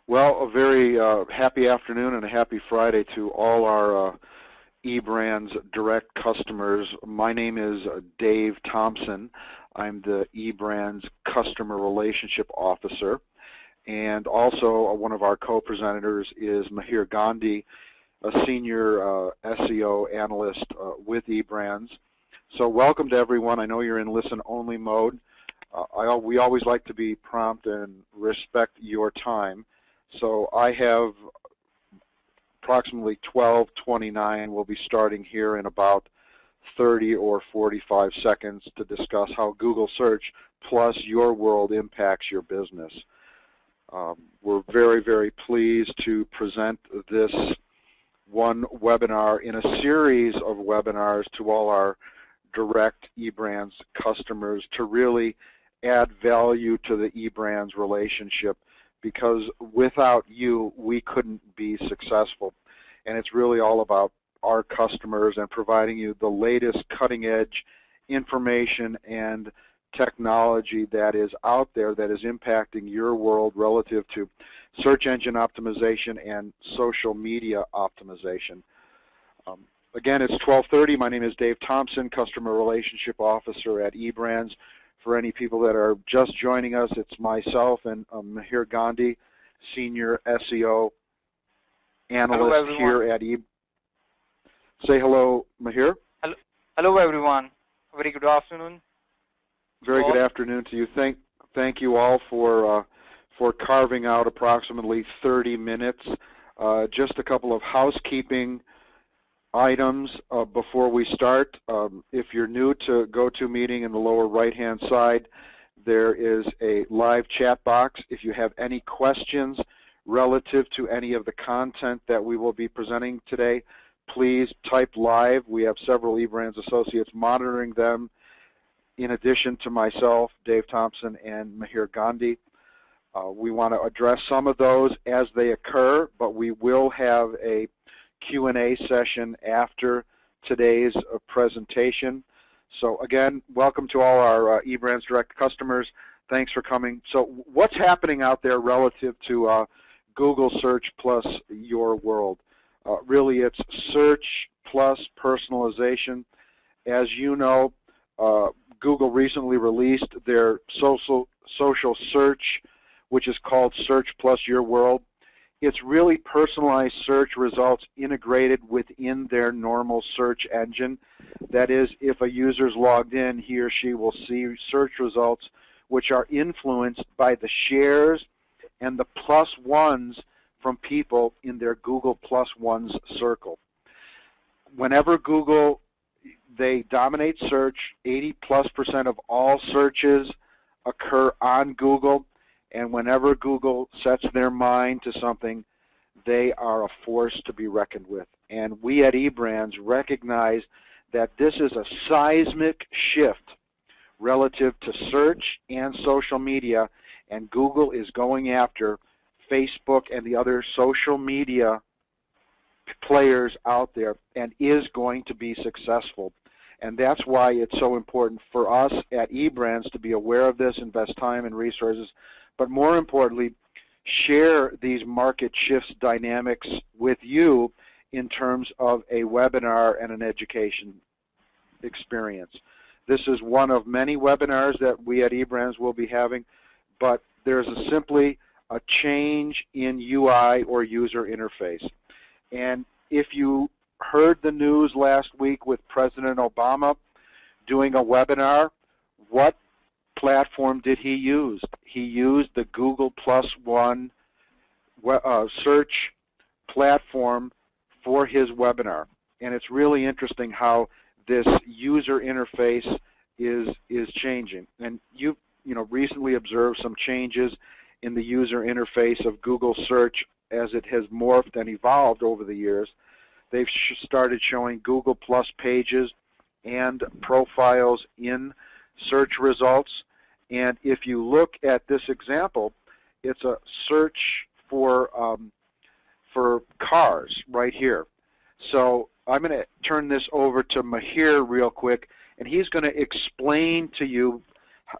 Well, a very happy afternoon and a happy Friday to all our eBrands direct customers. My name is Dave Thompson. I'm the eBrands Customer Relationship Officer. And also one of our co-presenters is Mahir Gandhi, a senior SEO analyst with eBrands. So welcome to everyone. I know you're in listen-only mode. We always like to be prompt and respect your time. So I have approximately 12:29. We'll be starting here in about 30 or 45 seconds to discuss how Google Search plus your world impacts your business. We're very, very pleased to present this one webinar in a series of webinars to all our direct eBrands customers to really add value to the eBrands relationship, because without you, we couldn't be successful. And it's really all about our customers and providing you the latest cutting-edge information and technology that is out there that is impacting your world relative to search engine optimization and social media optimization. Again, it's 12:30. My name is Dave Thompson, Customer Relationship Officer at eBrands. For any people that are just joining us, it's myself and Mahir Gandhi, Senior SEO Analyst here at eBrands. Say hello, Mahir. Hello, everyone. Very good afternoon. Very good afternoon to you. Thank you all for carving out approximately 30 minutes. Just a couple of housekeeping items before we start. If you're new to GoToMeeting, in the lower right-hand side, there is a live chat box. If you have any questions relative to any of the content that we will be presenting today, please type live. We have several eBrands associates monitoring them, in addition to myself, Dave Thompson, and Mahir Gandhi. We want to address some of those as they occur, but we will have a Q&A session after today's presentation. So again, welcome to all our eBrands direct customers. Thanks for coming. So what's happening out there relative to Google Search plus your world? Really, it's search plus personalization. As you know, Google recently released their social search, which is called Search plus your world. It's really personalized search results integrated within their normal search engine. That is, if a user's logged in, he or she will see search results which are influenced by the shares and the plus ones from people in their Google plus ones circle. Whenever Google, they dominate search, 80+% of all searches occur on Google. And whenever Google sets their mind to something, they are a force to be reckoned with. And we at eBrands recognize that this is a seismic shift relative to search and social media, and Google is going after Facebook and the other social media players out there and is going to be successful. And that's why it's so important for us at eBrands to be aware of this, invest time and resources, but more importantly, share these market shifts dynamics with you in terms of a webinar and an education experience. This is one of many webinars that we at eBrands will be having, but there's simply a change in UI or user interface. And if you heard the news last week with President Obama doing a webinar, what platform did he use? He used the Google +1 search platform for his webinar. And it's really interesting how this user interface is changing. And you recently observed some changes in the user interface of Google Search as it has morphed and evolved over the years. They've started showing Google Plus pages and profiles in search results. And if you look at this example, it's a search for cars right here. So I'm going to turn this over to Mahir real quick, and he's going to explain to you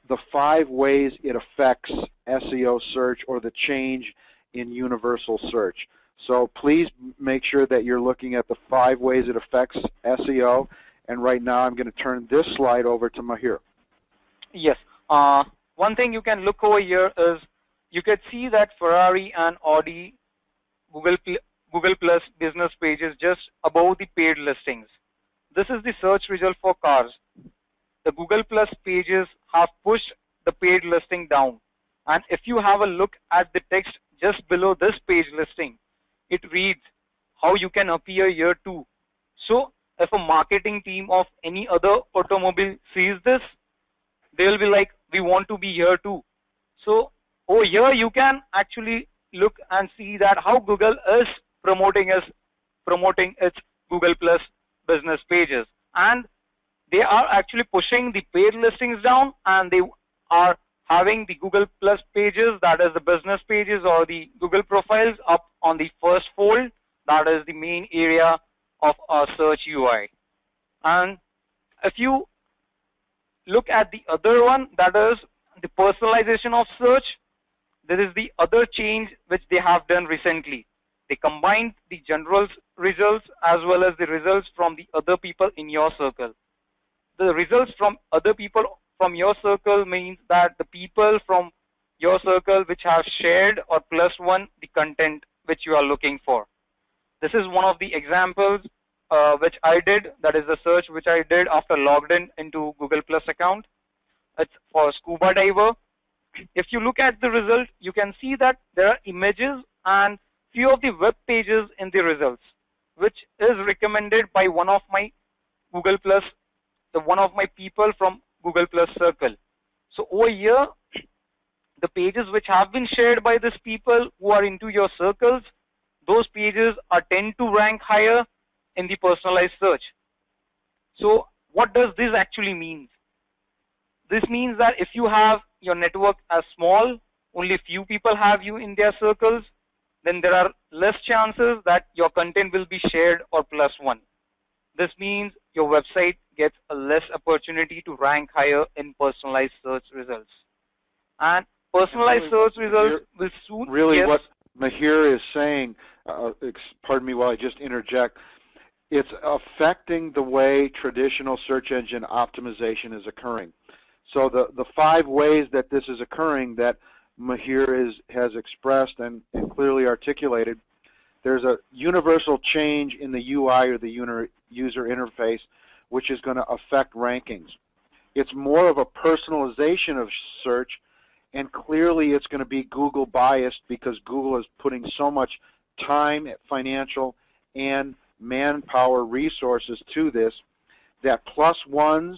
the 5 ways it affects SEO search or the change in universal search. So please make sure that you're looking at the 5 ways it affects SEO. And right now I'm going to turn this slide over to Mahir. Yes. One thing you can look over here is you can see that Ferrari and Audi Google Plus business pages just above the paid listings. This is the search result for cars. The Google Plus pages have pushed the paid listing down. And if you have a look at the text just below this page listing, it reads how you can appear here too. So if a marketing team of any other automobile sees this, they'll be like, we want to be here too. So over here you can actually look and see that how Google is promoting its Google Plus business pages, and they are actually pushing the paid listings down, and they are having the Google Plus pages, that is the business pages or the Google profiles, up on the first fold, that is the main area of our search UI. And if you look at the other one, that is the personalization of search, there is the other change which they have done recently. They combined the general results as well as the results from the other people in your circle. The results from other people from your circle means that the people from your circle which have shared or +1 the content which you are looking for. This is one of the examples which I did, that is the search which I did after logged in into Google Plus account. It's for scuba diver. If you look at the result, you can see that there are images and few of the web pages in the results, which is recommended by one of my Google Plus, one of my people from Google Plus circle. So over here, the pages which have been shared by these people who are into your circles, those pages are tend to rank higher in the personalized search. So what does this actually mean? This means that if you have your network as small, only few people have you in their circles, then there are less chances that your content will be shared or +1. This means your website gets a less opportunity to rank higher in personalized search results. And personalized search results will soon... Really yes. What Mahir is saying, pardon me while I just interject, it's affecting the way traditional search engine optimization is occurring. So the 5 ways that this is occurring that Mahir has expressed and clearly articulated, there's a universal change in the UI or the user interface which is going to affect rankings. It's more of a personalization of search, and clearly it's going to be Google biased because Google is putting so much time, financial, and manpower resources to this that +1s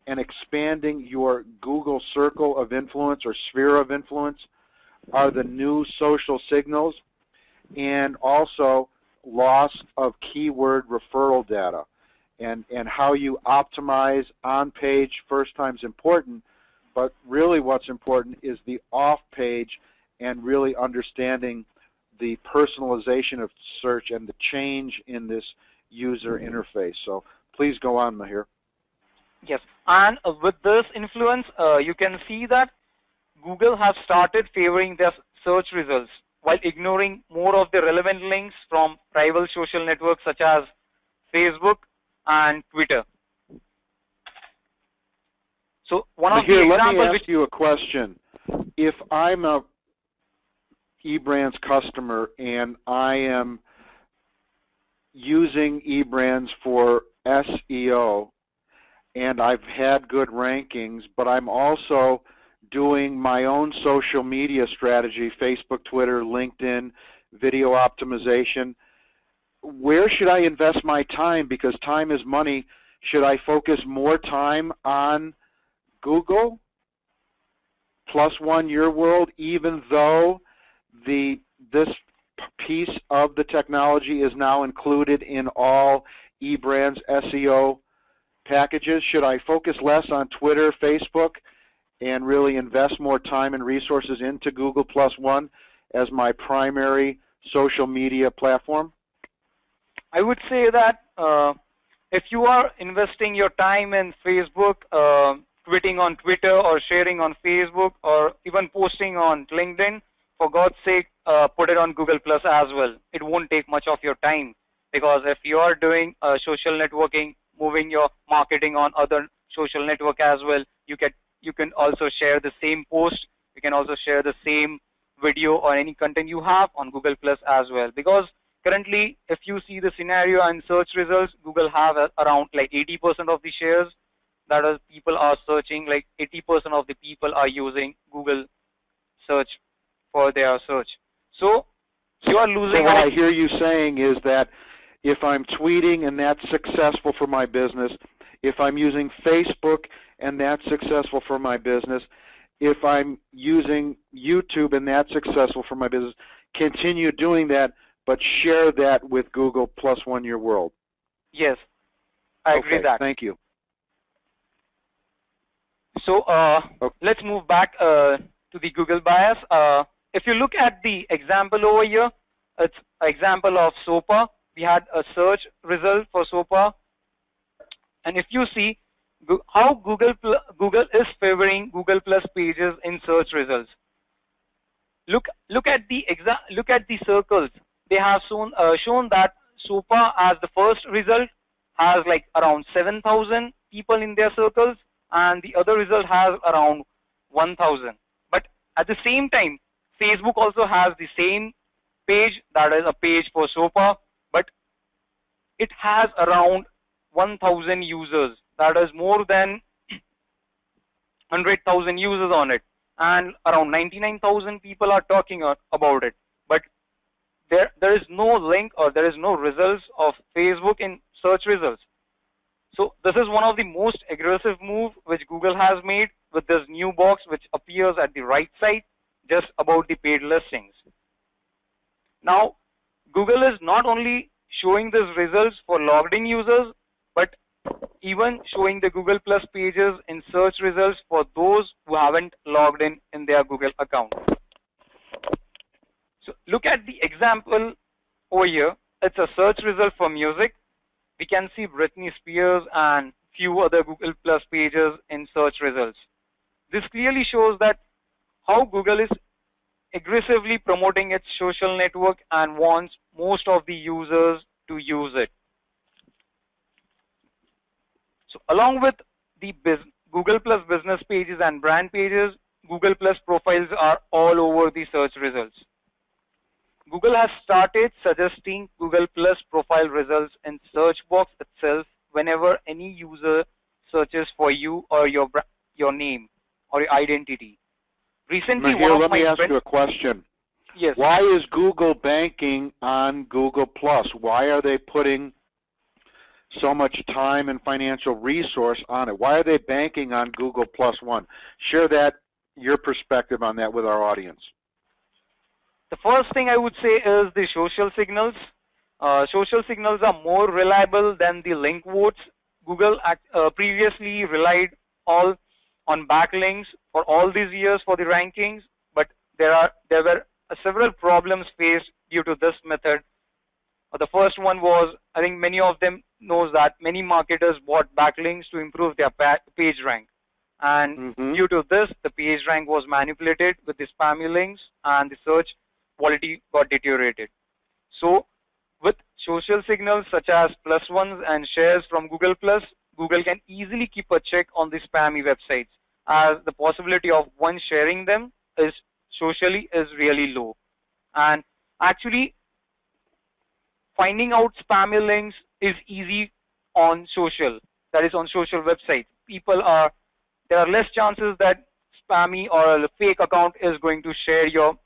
and expanding your Google circle of influence or sphere of influence are the new social signals, and also loss of keyword referral data. And how you optimize on-page first time is important, but really what's important is the off-page and really understanding the personalization of search and the change in this user interface. So please go on, Mahir. Yes, and with this influence, you can see that Google has started favoring their search results while ignoring more of the relevant links from rival social networks such as Facebook and Twitter. So one of the examples... Let me ask you a question. If I'm a eBrand's customer and I am using eBrands for SEO, and I've had good rankings, but I'm also doing my own social media strategy, Facebook, Twitter, LinkedIn, video optimization, where should I invest my time? Because time is money. Should I focus more time on Google, +1 your world, even though this piece of the technology is now included in all eBrand's SEO packages? Should I focus less on Twitter, Facebook, and really invest more time and resources into Google +1 as my primary social media platform? I would say that if you are investing your time in Facebook, tweeting on Twitter or sharing on Facebook or even posting on LinkedIn, for God's sake, put it on Google Plus as well. It won't take much of your time, because if you are doing social networking, moving your marketing on other social network as well, you can also share the same post. You can also share the same video or any content you have on Google Plus as well. Because currently, if you see the scenario and search results, Google have around like 80% of the shares. That is, people are searching, like 80% of the people are using Google search for their search. So you are losing So what out. I hear you saying is that if I'm tweeting and that's successful for my business, if I'm using Facebook and that's successful for my business, if I'm using YouTube and that's successful for my business, continue doing that, but share that with Google plus One Your World. Yes, I agree that. Thank you. So let's move back to the Google bias. If you look at the example over here, it's an example of SOPA. We had a search result for SOPA, and if you see how Google is favoring Google Plus pages in search results, look at the circles. They have shown that SOPA as the first result has like around 7,000 people in their circles, and the other result has around 1,000. But at the same time, Facebook also has the same page, that is a page for SOPA, but it has around 1,000 users. That is more than 100,000 users on it, and around 99,000 people are talking about it. But there is no link or there is no results of Facebook in search results. So this is one of the most aggressive move which Google has made with this new box which appears at the right side just about the paid listings. Now, Google is not only showing these results for logged in users, but even showing the Google Plus pages in search results for those who haven't logged in their Google account. So look at the example over here. It's a search result for music. We can see Britney Spears and few other Google Plus pages in search results. This clearly shows that how Google is aggressively promoting its social network and wants most of the users to use it. So along with the Google Plus business pages and brand pages, Google Plus profiles are all over the search results. Google has started suggesting Google Plus profile results in search box itself whenever any user searches for you or your name or your identity. Recently, let me ask you a question. Yes. Why is Google banking on Google Plus? Why are they putting so much time and financial resource on it? Why are they banking on Google Plus One? Share your perspective on that with our audience. The first thing I would say is the social signals. Social signals are more reliable than the link votes. Google previously relied all on backlinks for all these years for the rankings, but there were several problems faced due to this method. The first one was, I think many of them knows that many marketers bought backlinks to improve their page rank. And due to this, the page rank was manipulated with the spammy links and the search quality got deteriorated. So with social signals such as plus ones and shares from Google Plus, Google can easily keep a check on the spammy websites, as the possibility of one sharing them is really low. And actually, finding out spammy links is easy on social, that is on social websites. There are less chances that spammy or a fake account is going to share your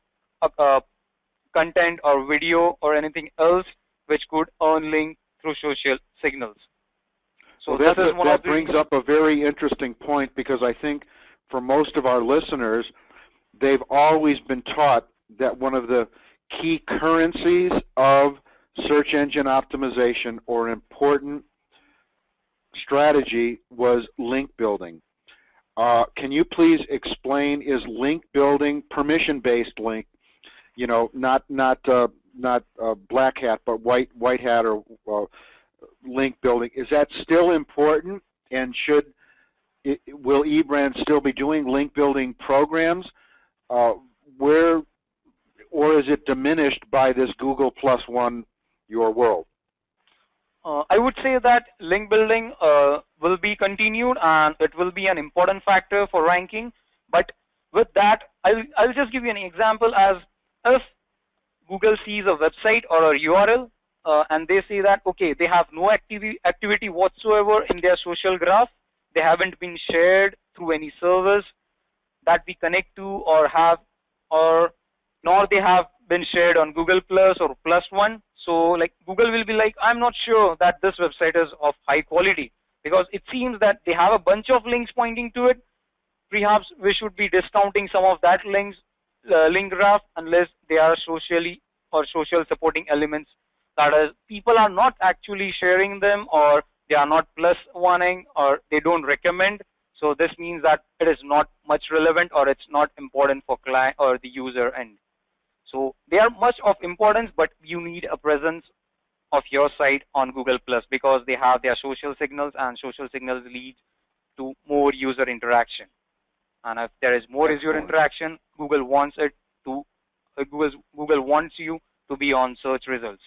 content or video or anything else which could earn link through social signals. So well, that brings up a very interesting point, because I think for most of our listeners, they've always been taught that one of the key currencies of search engine optimization or an important strategy was link building. Can you please explain, is link building permission-based link, not black hat, but white hat or link building? Is that still important, and will eBrand still be doing link building programs? Where or is it diminished by this Google +1 Your World? I would say that link building will be continued and it will be an important factor for ranking. But with that, I'll just give you an example as if Google sees a website or a URL and they say that, okay, they have no activity whatsoever in their social graph. They haven't been shared through any service that we connect to or have, or nor they have been shared on Google Plus or +1. So like Google will be like, I'm not sure that this website is of high quality because it seems that they have a bunch of links pointing to it. Perhaps we should be discounting some of that link graph unless they are socially or social supporting elements. That is, people are not actually sharing them, or they are not +1ing, or they don't recommend. So this means that it is not much relevant, or it's not important for client or the user end. So they are much of importance, but you need a presence of your site on Google Plus because they have their social signals, and social signals lead to more user interaction. And if there is more user interaction, Google wants it to. Google wants you to be on search results.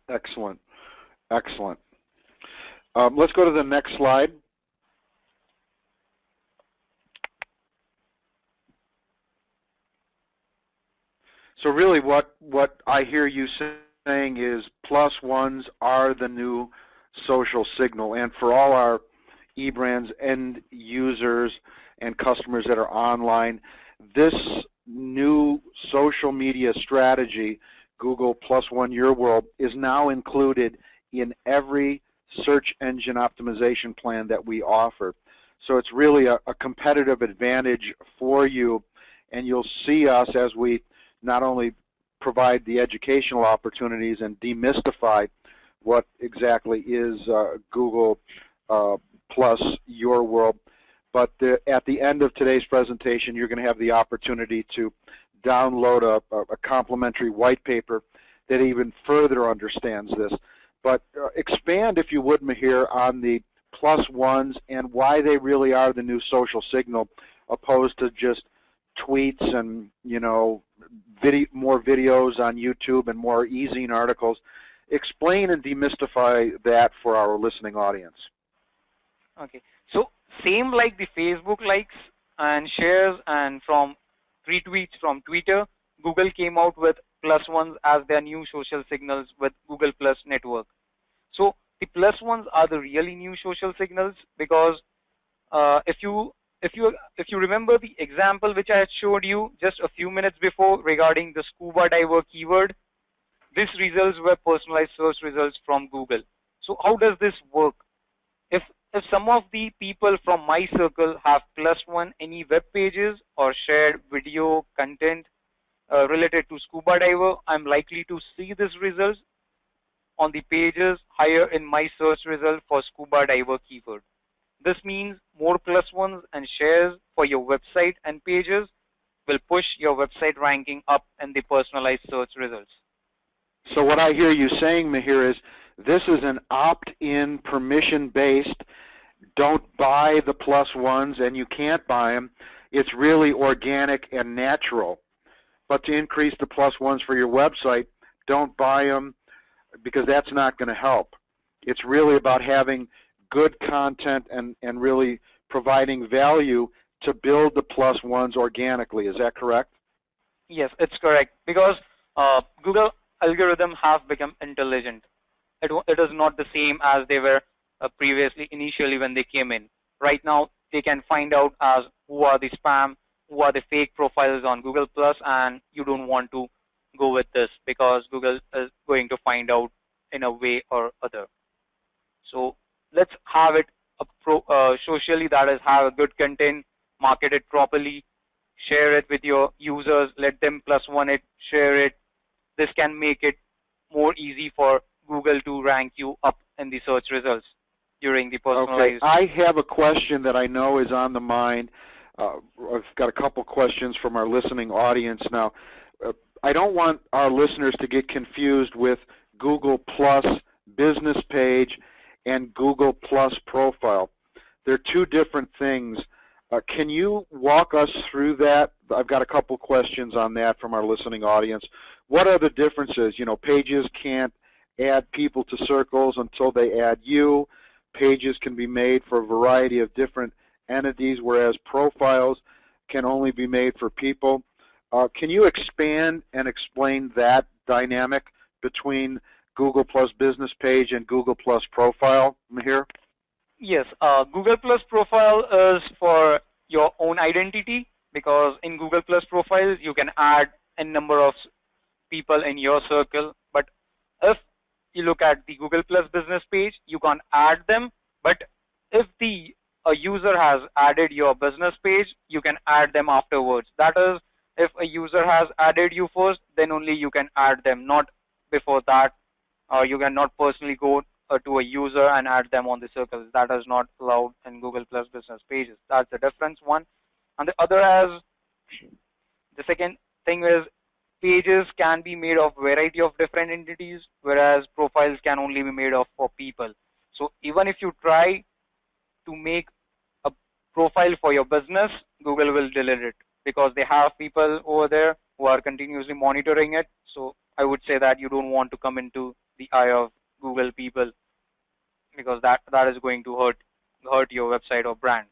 Excellent, excellent. Let's go to the next slide. So really what I hear you saying is +1s are the new social signal. And for all our eBrands end users and customers that are online, this new social media strategy, Google +1 Your World, is now included in every search engine optimization plan that we offer. So it's really a competitive advantage for you, and you'll see us as we not only provide the educational opportunities and demystify what exactly is Google +Your World, but at the end of today's presentation, you're going to have the opportunity to download a complimentary white paper that even further understands this. But expand, if you would, Mihir, on the +1s and why they really are the new social signal, opposed to just tweets and, you know, more videos on YouTube and more e-zine articles. Explain and demystify that for our listening audience. Okay, so same like the Facebook likes and shares and from retweets from Twitter, Google came out with +1s as their new social signals with Google Plus network. So the +1s are the really new social signals because if you remember the example which I had showed you just a few minutes before regarding the scuba diver keyword, these results were personalized search results from Google. So how does this work? If some of the people from my circle have +1 any web pages or shared video content related to scuba diver, I'm likely to see these results on the pages higher in my search result for scuba diver keyword. This means more +1s and shares for your website and pages will push your website ranking up in the personalized search results. So what I hear you saying, Mihir, is this is an opt-in, permission-based, don't buy the +1s and you can't buy them. It's really organic and natural. But to increase the +1s for your website, don't buy them because that's not going to help. It's really about having good content and really providing value to build the +1s organically. Is that correct? Yes, it's correct. Because Google algorithms have become intelligent. It is not the same as they were initially when they came in. Right now, they can find out as who are the spam, who are the fake profiles on Google Plus, and you don't want to go with this because Google is going to find out in a way or other. So let's have it socially, that is, have a good content, market it properly, share it with your users, let them +1 it, share it. This can make it more easy for Google to rank you up in the search results during the personalized. Okay, I have a question that I know is on the mind. I've got a couple questions from our listening audience now. I don't want our listeners to get confused with Google Plus business page and Google Plus profile. They're two different things. Can you walk us through that? I've got a couple questions on that from our listening audience. What are the differences? You know, pages can't add people to circles until they add you. Pages can be made for a variety of different entities, whereas profiles can only be made for people. Can you expand and explain that dynamic between Google Plus Business Page and Google Plus Profile, Mihir? Yes, Google Plus Profile is for your own identity, because in Google Plus Profiles you can add a number of people in your circle. But if you look at the Google Plus Business Page, you can't add them. But if a user has added your business page, you can add them afterwards. That is, if a user has added you first, then only you can add them, not before that. You cannot personally go to a user and add them on the circles. That is not allowed in Google Plus Business Pages. That's the difference, one. And the other has, the second thing is, pages can be made of variety of different entities, whereas profiles can only be made of for people. So even if you try to make a profile for your business, Google will delete it, because they have people over there who are continuously monitoring it. So I would say that you don't want to come into the eye of Google people, because that is going to hurt your website or brand.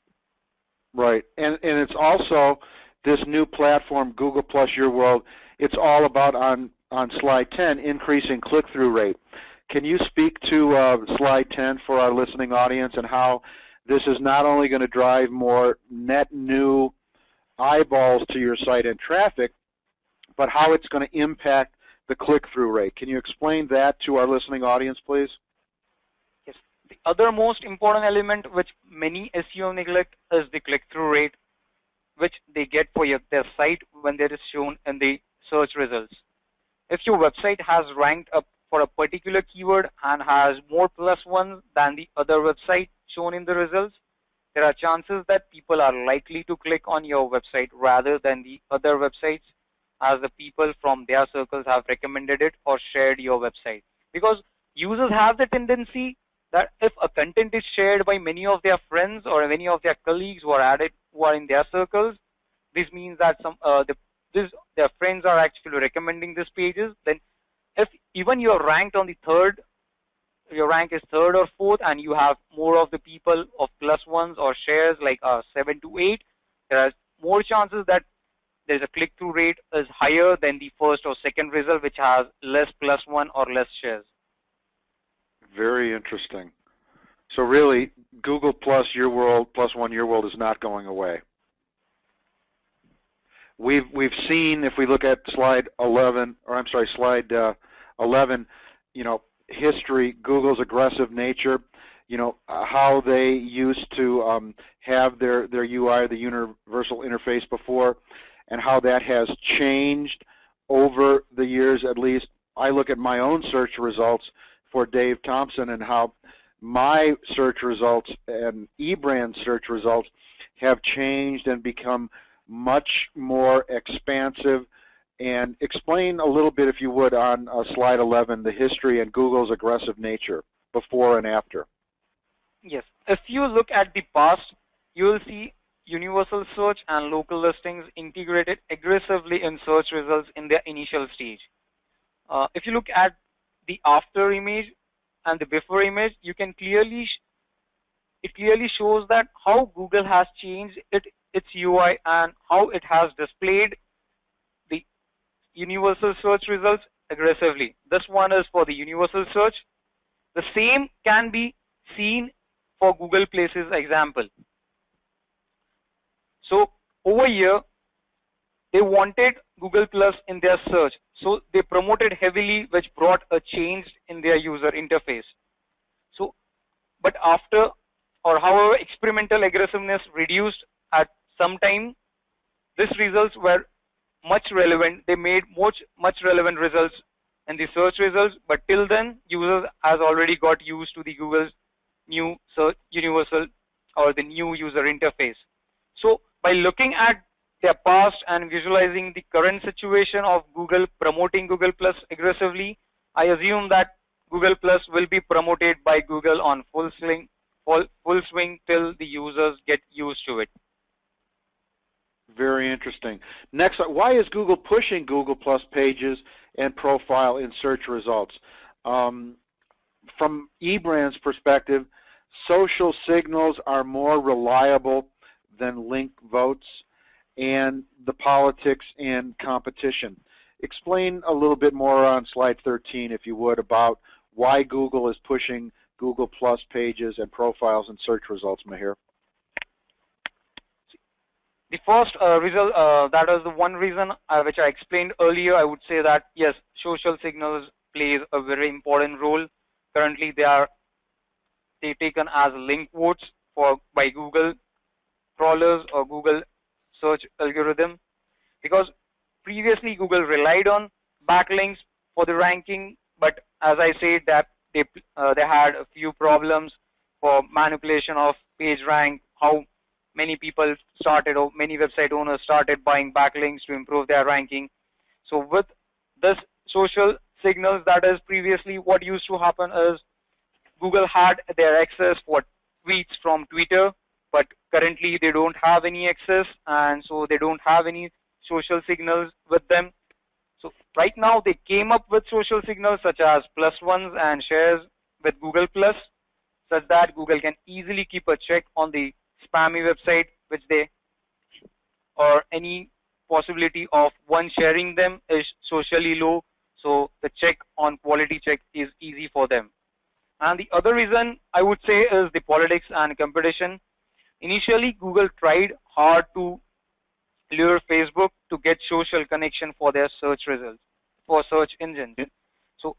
Right, and it's also this new platform, Google Plus Your World. It's all about, on slide 10, increasing click-through rate. Can you speak to slide 10 for our listening audience, and how this is not only going to drive more net new eyeballs to your site and traffic, but how it's going to impact the click-through rate? Can you explain that to our listening audience, please? Yes. The other most important element which many SEO neglect is the click-through rate, which they get for their site when that is shown in the search results. If your website has ranked up for a particular keyword and has more +1s than the other website shown in the results, there are chances that people are likely to click on your website rather than the other websites, as the people from their circles have recommended it or shared your website. Because users have the tendency that if a content is shared by many of their friends or many of their colleagues who are in their circles, this means that their friends are actually recommending these pages. Then if even you're ranked on the third, your rank is third or fourth, and you have more of the people of +1s or shares like 7 to 8, there are more chances that there's a click-through rate is higher than the first or second result, which has less +1 or less shares. Very interesting. So really, Google Plus Your World, +1 Your World is not going away. We've seen, if we look at slide 11, slide 11, you know, history, Google's aggressive nature, you know, how they used to have their UI, the universal interface before, and how that has changed over the years. At least I look at my own search results for Dave Thompson, and how my search results and eBrand search results have changed and become much more expansive. And explain a little bit, if you would, on slide 11, the history and Google's aggressive nature before and after. Yes. If you look at the past, you will see universal search and local listings integrated aggressively in search results in their initial stage. If you look at the after image and the before image, you can it clearly shows that how Google has changed its UI and how it has displayed the universal search results aggressively. This one is for the universal search. The same can be seen for Google Places example. So over here, they wanted Google Plus in their search, so they promoted heavily, which brought a change in their user interface. So, but after, or however, experimental aggressiveness reduced at some time, these results were much relevant. They made much relevant results in the search results, but till then, users has already got used to the Google's new search universal or the new user interface. So by looking at their past and visualizing the current situation of Google promoting Google Plus aggressively, I assume that Google Plus will be promoted by Google on full swing till the users get used to it. Very interesting. Next, why is Google pushing Google Plus pages and profile in search results? From eBrand's perspective, social signals are more reliable than link votes and the politics and competition. Explain a little bit more on slide 13, if you would, about why Google is pushing Google Plus pages and profiles in search results, Mahir. The first result, that is the one reason which I explained earlier. I would say that yes, social signals plays a very important role. Currently, they taken as link votes by Google crawlers or Google search algorithm, because previously Google relied on backlinks for the ranking, but as I said that they had a few problems for manipulation of page rank, how many people started, or many website owners started buying backlinks to improve their ranking. So with this social signals, that is previously what used to happen is Google had their access for tweets from Twitter, but currently they don't have any access, and so they don't have any social signals with them. So right now they came up with social signals such as +1s and shares with Google Plus, such that Google can easily keep a check on the spammy website or any possibility of one sharing them is socially low, so the check on quality check is easy for them. And the other reason I would say is the politics and competition. Initially Google tried hard to lure Facebook to get social connection for their search results, for search engines. So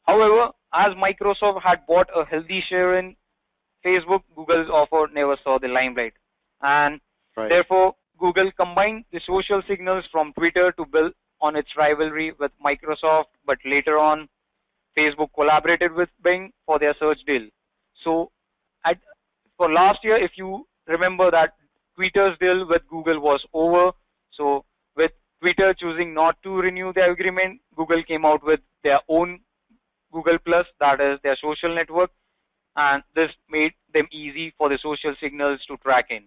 however, as Microsoft had bought a healthy share in Facebook, Google's offer never saw the limelight, and therefore Google combined the social signals from Twitter to build on its rivalry with Microsoft, but later on Facebook collaborated with Bing for their search deal. So for last year, if you remember, that Twitter's deal with Google was over, so with Twitter choosing not to renew their agreement, Google came out with their own Google Plus, that is their social network, and this made them easy for the social signals to track in.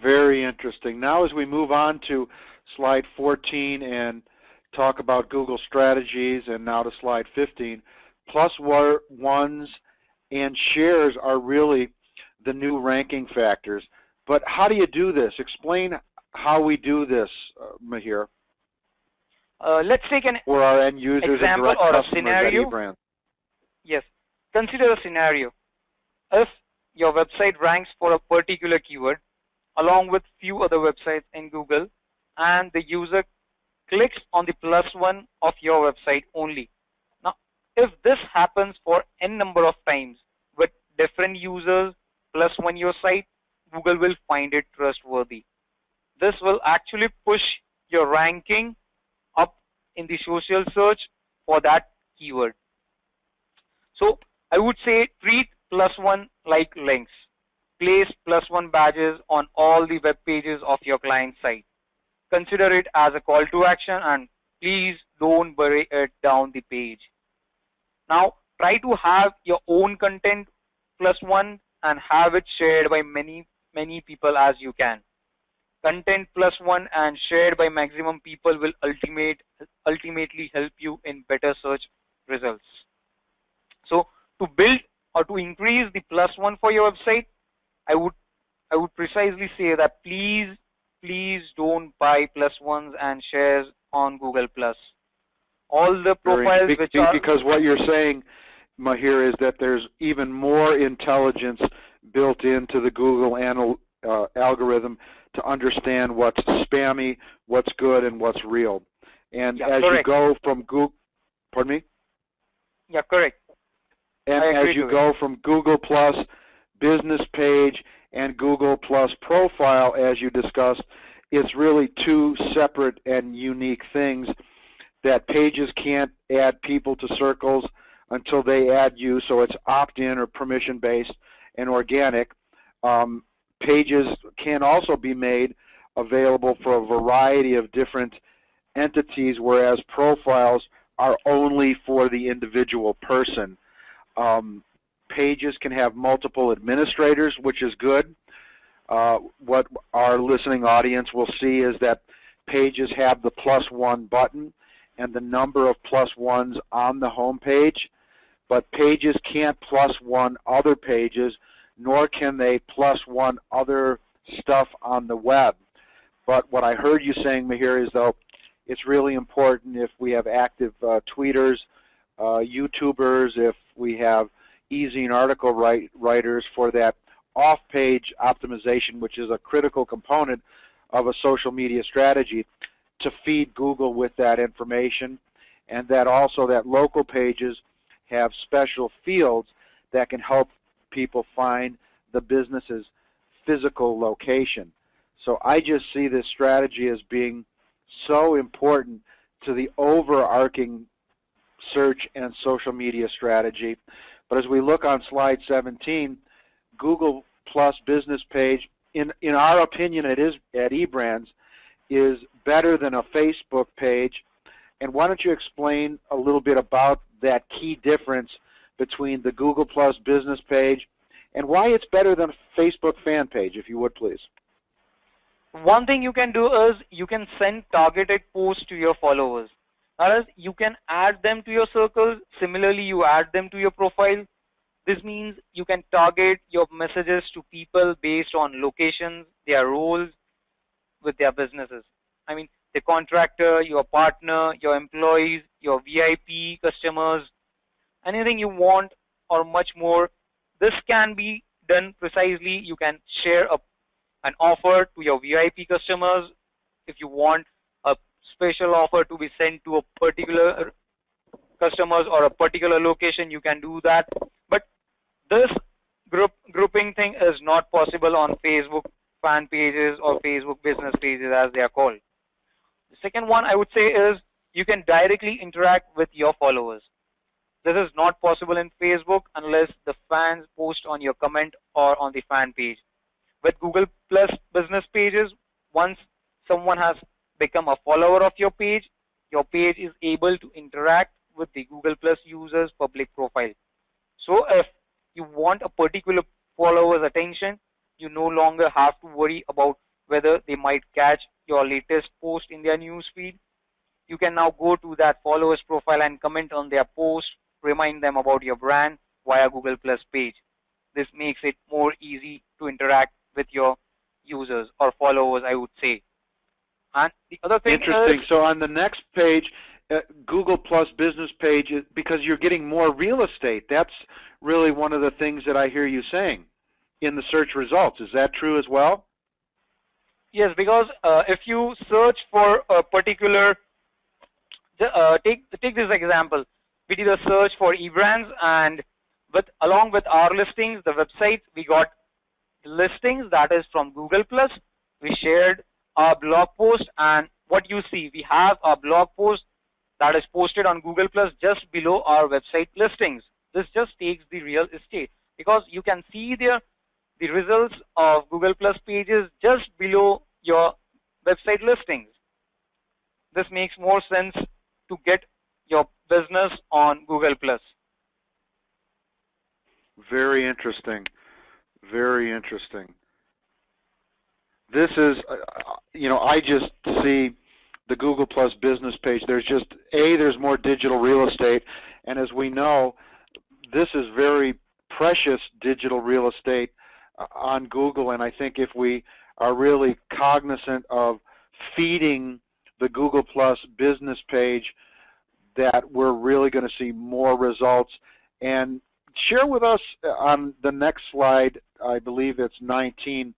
Very interesting. Now as we move on to slide 14 and talk about Google strategies, and now to slide 15, +1s and shares are really the new ranking factors. But how do you do this? Explain how we do this, Mahir. Let's take an for our end users example and or a customers scenario. at eBrand. Yes. Consider a scenario. If your website ranks for a particular keyword along with few other websites in Google, and the user clicks on the +1 of your website only. Now, if this happens for n number of times with different users +1 your site, Google will find it trustworthy. This will actually push your ranking up in the social search for that keyword. So I would say treat +1 like links. Place +1 badges on all the web pages of your client site. Consider it as a call to action, and please don't bury it down the page. Now try to have your own content +1 and have it shared by many people as you can. Content +1 and shared by maximum people will ultimately help you in better search results. So to build or to increase the +1 for your website, I would precisely say that please don't buy +1s and shares on Google Plus. All the profiles which are, because what you're saying, Mahir, is that there's even more intelligence built into the Google algorithm to understand what's spammy, what's good, and what's real. And yeah, as correct. you go from Google, pardon me? Yeah, correct. And as you go from Google Plus business page and Google Plus profile, as you discussed, it's really two separate and unique things, that pages can't add people to circles until they add you, so it's opt-in or permission-based and organic. Pages can also be made available for a variety of different entities, whereas profiles are only for the individual person. Pages can have multiple administrators, which is good. what our listening audience will see is that pages have the +1 button and the number of +1s on the home page, but pages can't +1 other pages, nor can they +1 other stuff on the web. But what I heard you saying, Mihir, is though it's really important if we have active tweeters, YouTubers, if we have e-zine article writers for that off-page optimization, which is a critical component of a social media strategy, to feed Google with that information, and that also that local pages have special fields that can help people find the business's physical location. So I just see this strategy as being so important to the overarching search and social media strategy. But as we look on slide 17, Google Plus business page, in our opinion, it is at eBrands, is better than a Facebook page. And why don't you explain a little bit about that key difference between the Google Plus business page and why it's better than a Facebook fan page, if you would, please. One thing you can do is you can send targeted posts to your followers. That is, you can add them to your circles. Similarly, you add them to your profile. This means you can target your messages to people based on locations, their roles with their businesses. I mean, the contractor, your partner, your employees, your VIP customers, anything you want or much more. This can be done precisely. You can share an offer to your VIP customers. If you want a special offer to be sent to a particular customers or a particular location, you can do that. But this grouping thing is not possible on Facebook fan pages or Facebook business pages, as they are called. The second one I would say is you can directly interact with your followers. This is not possible in Facebook unless the fans post on your comment or on the fan page. With Google Plus business pages, once someone has become a follower of your page is able to interact with the Google Plus user's public profile. So if you want a particular follower's attention, you no longer have to worry about whether they might catch your latest post in their newsfeed. You can now go to that follower's profile and comment on their post, remind them about your brand via Google Plus page. This makes it more easy to interact with your users or followers, I would say. And the other thing Interesting. is, so on the next page, Google Plus business page, because you're getting more real estate, that's really one of the things that I hear you saying in the search results. Is that true as well? yes, because if you search for a particular, take this example. We did a search for eBrands, and along with our listings, the websites, we got listings that is from Google Plus. We shared our blog post, and what you see, we have a blog post that is posted on Google Plus just below our website listings. This just takes the real estate because you can see the results of Google Plus pages just below your website listings. This makes more sense to get your business on Google Plus. Very interesting. Very interesting. This is, I just see the Google Plus business page. There's more digital real estate, and as we know, this is very precious digital real estate on Google, and I think if we are really cognizant of feeding the Google Plus business page, that we're really going to see more results. And share with us on the next slide, I believe it's 19,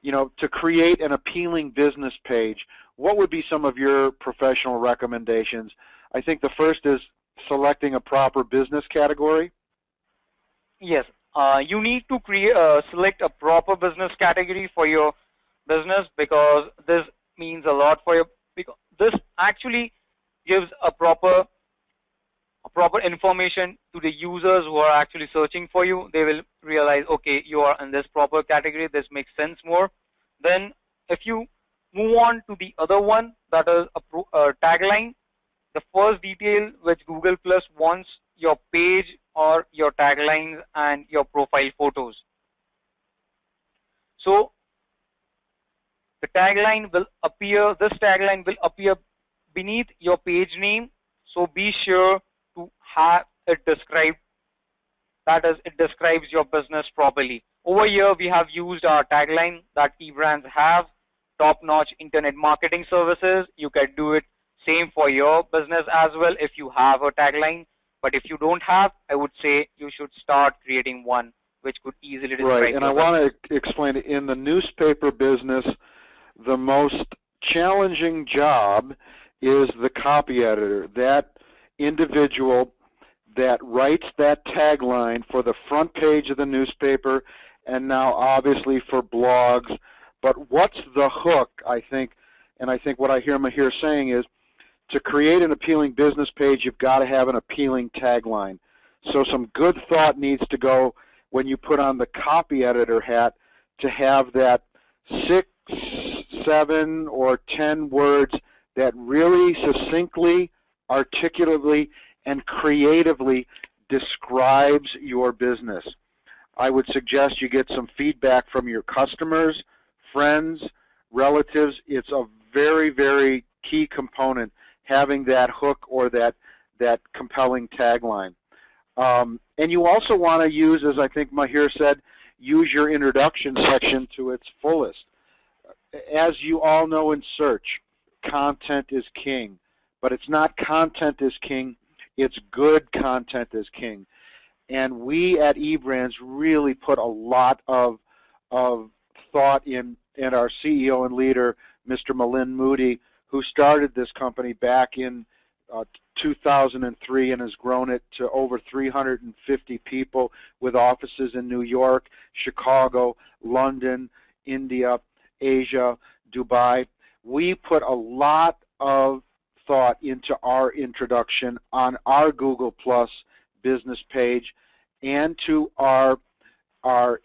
to create an appealing business page, what would be some of your professional recommendations? I think the first is selecting a proper business category. Yes, you need to select a proper business category for your business, because this means a lot for because this actually gives a proper information to the users who are actually searching for you. They will realize, okay, you are in this proper category, this makes sense more. Then if you move on to the other one, that is a tagline, the first detail which Google Plus wants your page or your taglines and your profile photos. So The tagline will appear, this tagline will appear beneath your page name. So be sure to have it described, that is, it describes your business properly. Over here, we have used our tagline that eBrands have, top-notch internet marketing services. You can do it same for your business as well if you have a tagline. But if you don't have, I would say you should start creating one which could easily describe. Right, and I want to explain it. In the newspaper business, the most challenging job is the copy editor, that individual that writes that tagline for the front page of the newspaper and now obviously for blogs. But what's the hook, I think, and I think what I hear Mahir saying is, to create an appealing business page, you've got to have an appealing tagline. So some good thought needs to go when you put on the copy editor hat to have that 6, 7, or 10 words that really succinctly, articulately, and creatively describes your business. I would suggest you get some feedback from your customers, friends, relatives. It's a very, very key component, having that hook or that compelling tagline. And you also want to use, as I think Mahir said, use your introduction section to its fullest. As you all know in search, content is king. But it's not content is king, it's good content is king. And we at eBrands really put a lot of thought in, and our CEO and leader, Mr. Milind Moody, who started this company back in 2003 and has grown it to over 350 people with offices in New York, Chicago, London, India, Asia, Dubai. We put a lot of thought into our introduction on our Google Plus business page and to our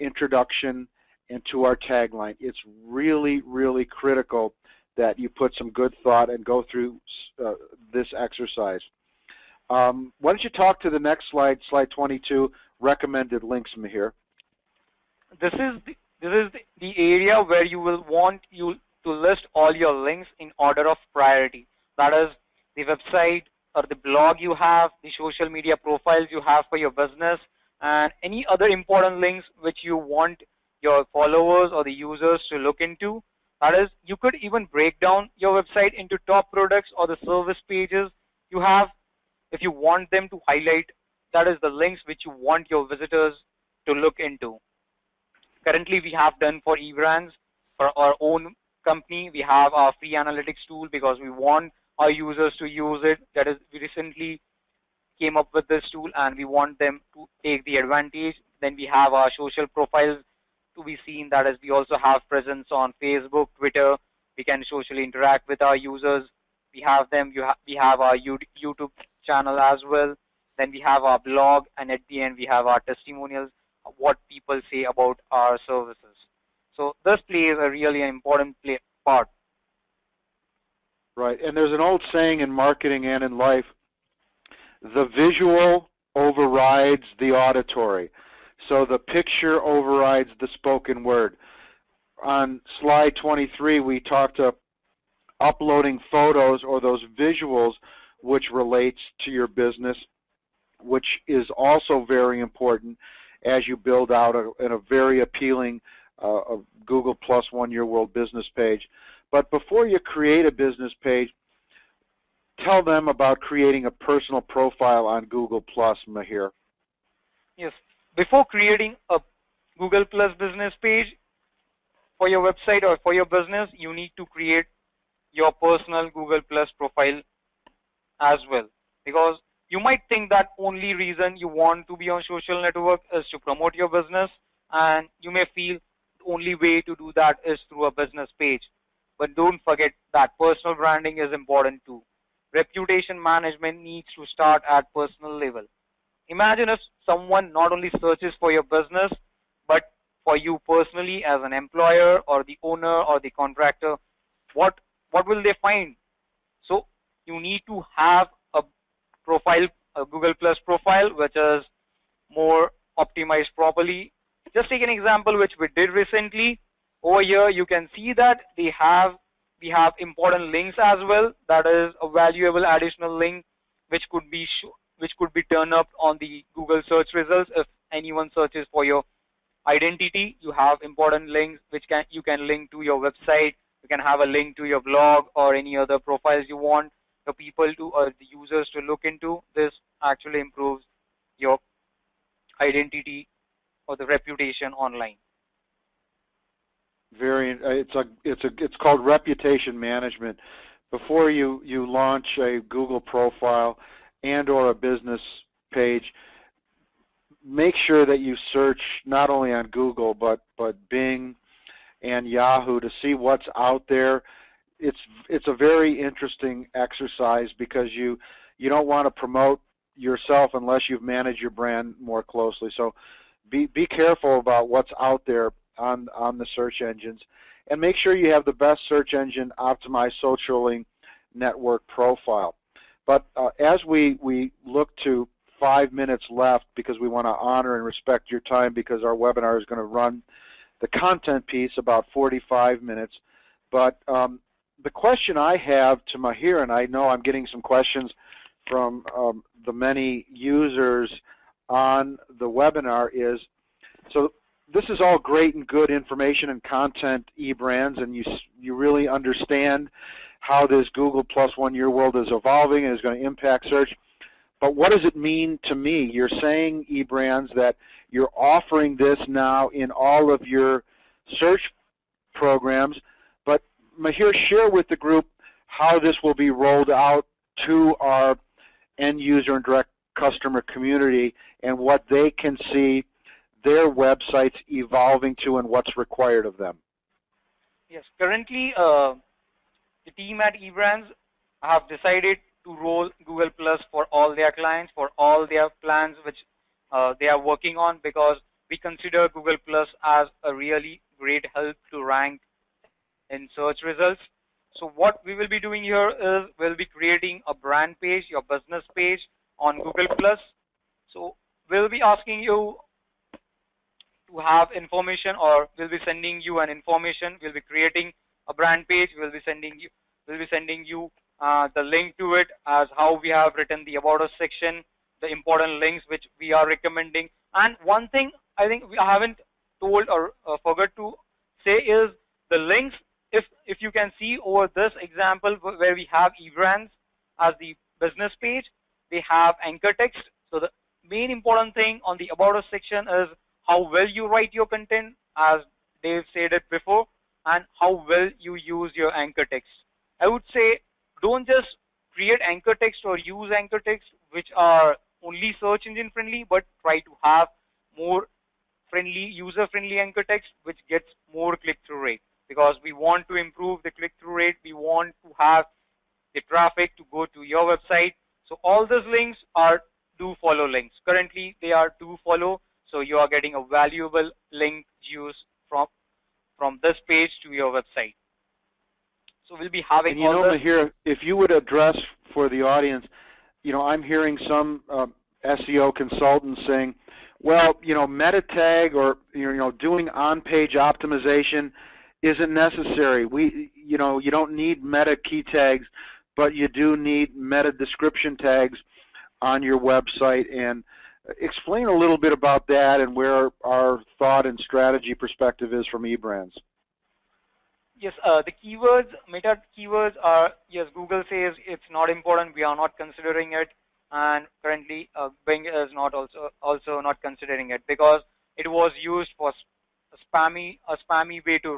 introduction and to our tagline. It's really, really critical that you put some good thought and go through this exercise. Why don't you talk to the next slide, slide 22, recommended links, Mahir. This is the area where you will want you to list all your links in order of priority. That is the website or the blog you have, the social media profiles you have for your business, and any other important links which you want your followers or the users to look into. That is, you could even break down your website into top products or the service pages you have if you want them to highlight. That is the links which you want your visitors to look into. Currently, we have done for eBrands, for our own company, we have our free analytics tool because we want our users to use it. That is, we recently came up with this tool and we want them to take the advantage. Then we have our social profiles to be seen. That is, we also have presence on Facebook, Twitter. We can socially interact with our users. We have them. We have our YouTube channel as well. Then we have our blog, and at the end we have our testimonials, what people say about our services. So this plays a really important part. Right, and there's an old saying in marketing and in life, the visual overrides the auditory. So the picture overrides the spoken word. On slide 23, we talked about uploading photos or those visuals which relates to your business, which is also very important as you build out a very appealing Google Plus One Year World business page. But before you create a business page, tell them about creating a personal profile on Google Plus, Mahir. Yes. Before creating a Google Plus business page for your website or for your business, you need to create your personal Google Plus profile as well. Because you might think that only reason you want to be on social network is to promote your business, and you may feel the only way to do that is through a business page. But don't forget that personal branding is important too. Reputation management needs to start at personal level. Imagine if someone not only searches for your business, but for you personally as an employer or the owner or the contractor, what will they find? So you need to have a profile, a Google Plus profile, which is more optimized properly. Just take an example which we did recently. over here you can see that we have important links as well. That is a valuable additional link which could be turned up on the Google search results. If anyone searches for your identity, you have important links which you can link to your website. You can have a link to your blog or any other profiles you want the people to or the users to look into. This actually improves your identity or the reputation online. It's called reputation management. Before you launch a Google profile and or a business page, make sure that you search not only on Google but Bing and Yahoo to see what's out there. It's a very interesting exercise because you don't want to promote yourself unless you've managed your brand more closely. So be careful about what's out there on the search engines, and make sure you have the best search engine optimized social network profile. But as we look to 5 minutes left, because we want to honor and respect your time, because our webinar is going to run the content piece about 45 minutes. But the question I have to Mahir, and I know I'm getting some questions from the many users on the webinar, is, so this is all great and good information and content, eBrands, and you really understand how this Google plus 1 year world is evolving and is going to impact search. But what does it mean to me? You're saying, eBrands, that you're offering this now in all of your search programs. But Mahir, share with the group how this will be rolled out to our end user and direct customer community and what they can see their websites evolving to and what's required of them. Yes, currently the team at eBrands have decided to roll Google Plus for all their clients, for all their plans which they are working on, because we consider Google Plus as a really great help to rank in search results. So what we will be doing here is we'll be creating a brand page, your business page on Google Plus. So we'll be asking you to have information, or we'll be sending you an information. We'll be creating a brand page. We'll be sending you the link to it, as how we have written the About Us section, the important links which we are recommending. And one thing I think we haven't told or forgot to say is the links. If you can see over this example where we have eBrands as the business page, they have anchor text. So the main important thing on the About Us section is how well you write your content, as Dave said it before, and how well you use your anchor text. I would say don't just create anchor text or use anchor text which are only search engine friendly, but try to have more friendly, user-friendly anchor text which gets more click-through rate, because we want to improve the click-through rate. We want to have the traffic to go to your website. So all these links are do follow links. Currently they are do follow, so you are getting a valuable link juice from this page to your website. So we'll be having. And Mahir, if you would address for the audience, I'm hearing some SEO consultants saying, well, meta tag or doing on-page optimization isn't necessary. You don't need meta key tags, but you do need meta description tags on your website. And explain a little bit about that and where our thought and strategy perspective is from eBrands. Yes, the keywords, meta keywords are, yes, Google says it's not important. We are not considering it, and currently Bing is not also not considering it, because it was used for a spammy way to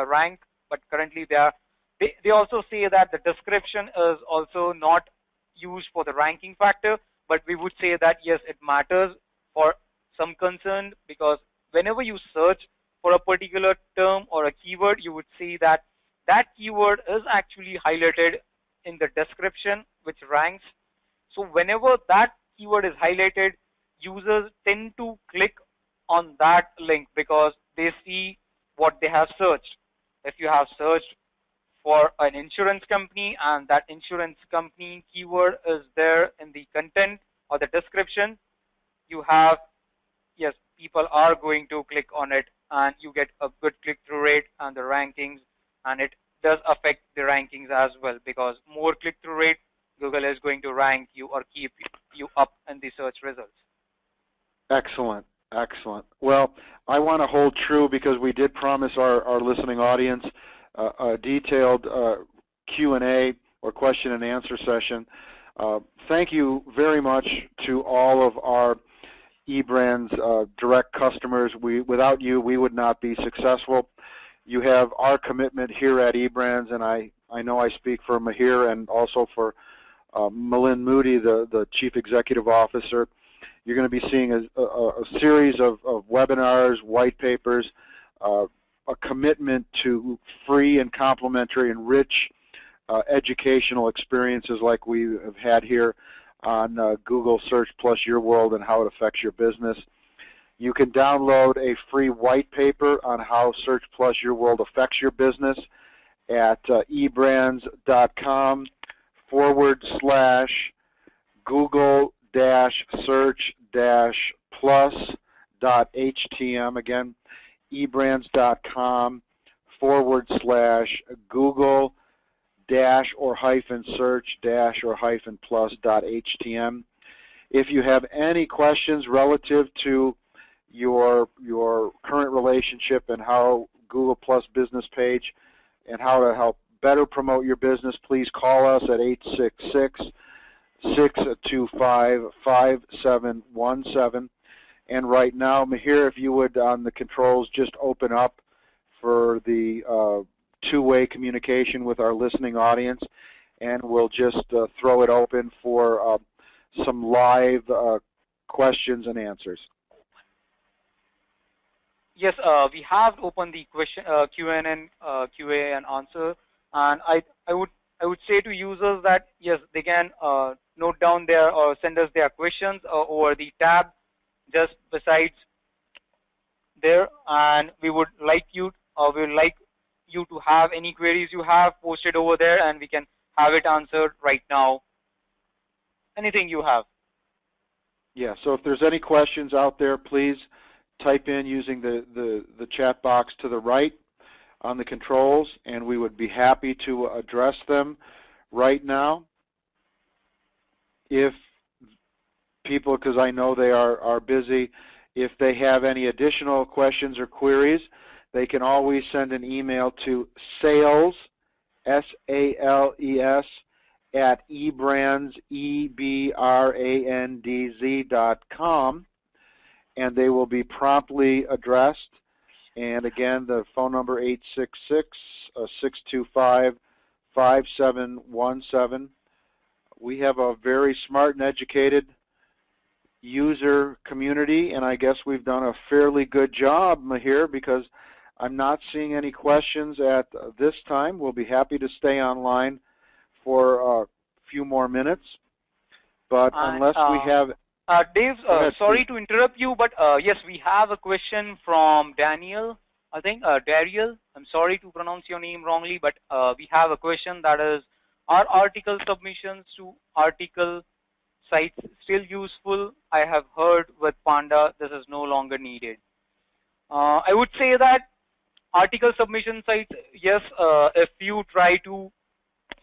rank. But currently they also say that the description is also not used for the ranking factor. But we would say that yes, it matters for some concern, because whenever you search for a particular term or a keyword, you would see that that keyword is actually highlighted in the description which ranks. So whenever that keyword is highlighted, users tend to click on that link because they see what they have searched. If you have searched for an insurance company and that insurance company keyword is there in the content or the description, you have, yes, people are going to click on it, and you get a good click-through rate and the rankings, and it does affect the rankings as well, because more click-through rate, Google is going to rank you or keep you up in the search results. Excellent. Excellent. Well, I want to hold true, because we did promise our listening audience a detailed Q&A or question and answer session. Thank you very much to all of our eBrands direct customers. Without you, we would not be successful. You have our commitment here at eBrands, and I know I speak for Mahir and also for Milind Moody, the Chief Executive Officer. You're going to be seeing a series of webinars, white papers, a commitment to free and complimentary and rich educational experiences like we have had here on Google Search Plus Your World and how it affects your business. You can download a free white paper on how Search Plus Your World affects your business at eBrands.com/Google-search-plus.htm. Again, eBrands.com/Google-search-plus.htm. If you have any questions relative to your current relationship and how Google Plus business page and how to help better promote your business, please call us at 866-625-5717. And right now, Mahir, if you would, on the controls, just open up for the two-way communication with our listening audience, and we'll just throw it open for some live questions and answers. Yes, we have opened the question Q&A and answer, and I would say to users that yes, they can note down their or send us their questions over the tab just besides there, and we would like you to have any queries you have posted over there, and we can have it answered right now. Anything you have. Yeah, so if there's any questions out there, please type in using the chat box to the right on the controls, and we would be happy to address them right now. If people, because I know they are busy, if they have any additional questions or queries, they can always send an email to sales, S-A-L-E-S, at eBrands.com, and they will be promptly addressed. And again, the phone number 866-625-5717. We have a very smart and educated user community, and I guess we've done a fairly good job, Mahir, because I'm not seeing any questions at this time. We'll be happy to stay online for a few more minutes, but unless we have... Dave, sorry to interrupt you, but yes, we have a question from Daniel. I think Dariel. I'm sorry to pronounce your name wrongly, but we have a question that is, are article submissions to article sites still useful? I have heard with Panda this is no longer needed. I would say that article submission sites, yes, if you try to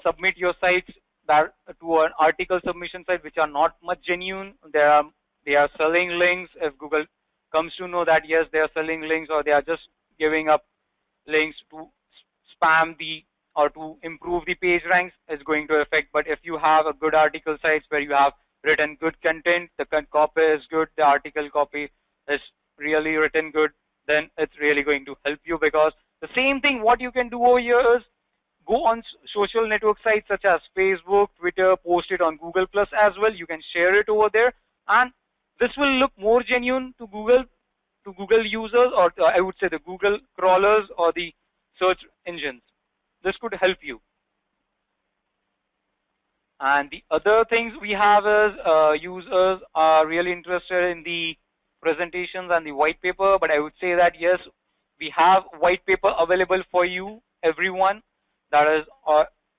submit your sites to an article submission site which are not much genuine, they are selling links. If Google comes to know that yes, they are selling links, or they are just giving up links to spam or to improve the page ranks, it's going to affect. But if you have a good article sites where you have written good content, the copy is good, the article copy is really written good, then it's really going to help you. Because the same thing what you can do over here is go on social network sites such as Facebook, Twitter, post it on Google Plus as well. You can share it over there, and this will look more genuine to Google users, or I would say the Google crawlers or the search engines. This could help you. And the other things we have is users are really interested in the presentations and the white paper, but I would say that yes, we have white paper available for you, everyone. That is,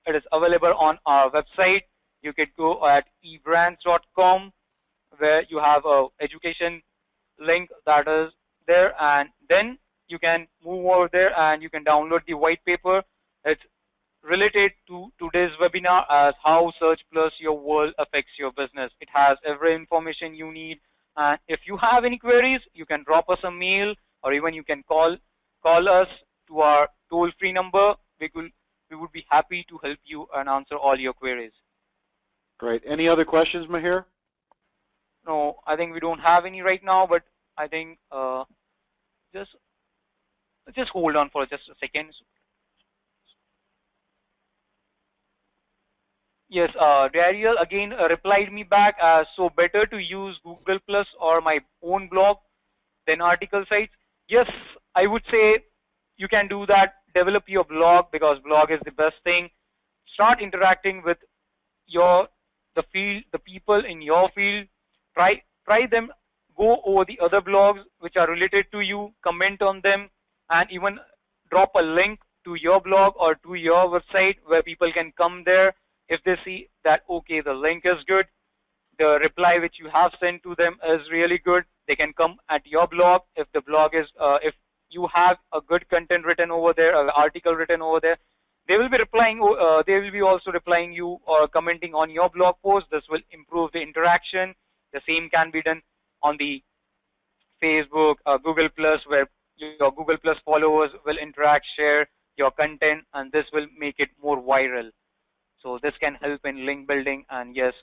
it is available on our website. You could go at eBrands.com, where you have a education link that is there, and then you can move over there and you can download the white paper. It's related to today's webinar as how Search Plus Your World affects your business. It has every information you need, and if you have any queries, you can drop us a mail, or even you can call us to our toll-free number. We would be happy to help you and answer all your queries. Great. Any other questions, Mahir? No, I think we don't have any right now, but I think just hold on for just a second. Yes, Dariel again replied me back as, so better to use Google Plus or my own blog than article sites. Yes, I would say you can do that. Develop your blog, because blog is the best thing. Start interacting with the people in your field. Try them. Go over the other blogs which are related to you. Comment on them, and even drop a link to your blog or to your website where people can come there. If they see that, okay, the link is good, the reply which you have sent to them is really good, they can come at your blog. If the blog is, if you have a good content written over there, an article written over there, they will be replying. They will be also replying you or commenting on your blog post. This will improve the interaction. The same can be done on the Facebook, Google Plus, where your Google Plus followers will interact, share your content, and this will make it more viral. So this can help in link building, and yes,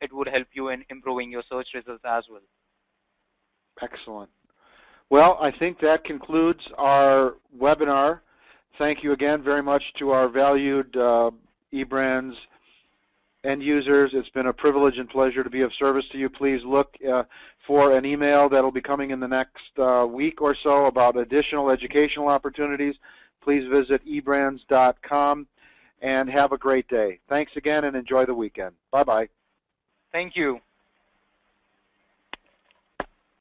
it would help you in improving your search results as well. Excellent. Well, I think that concludes our webinar. Thank you again very much to our valued eBrands end users. It's been a privilege and pleasure to be of service to you. Please look for an email that will be coming in the next week or so about additional educational opportunities. Please visit ebrands.com. and have a great day. Thanks again, and enjoy the weekend. Bye-bye. Thank you.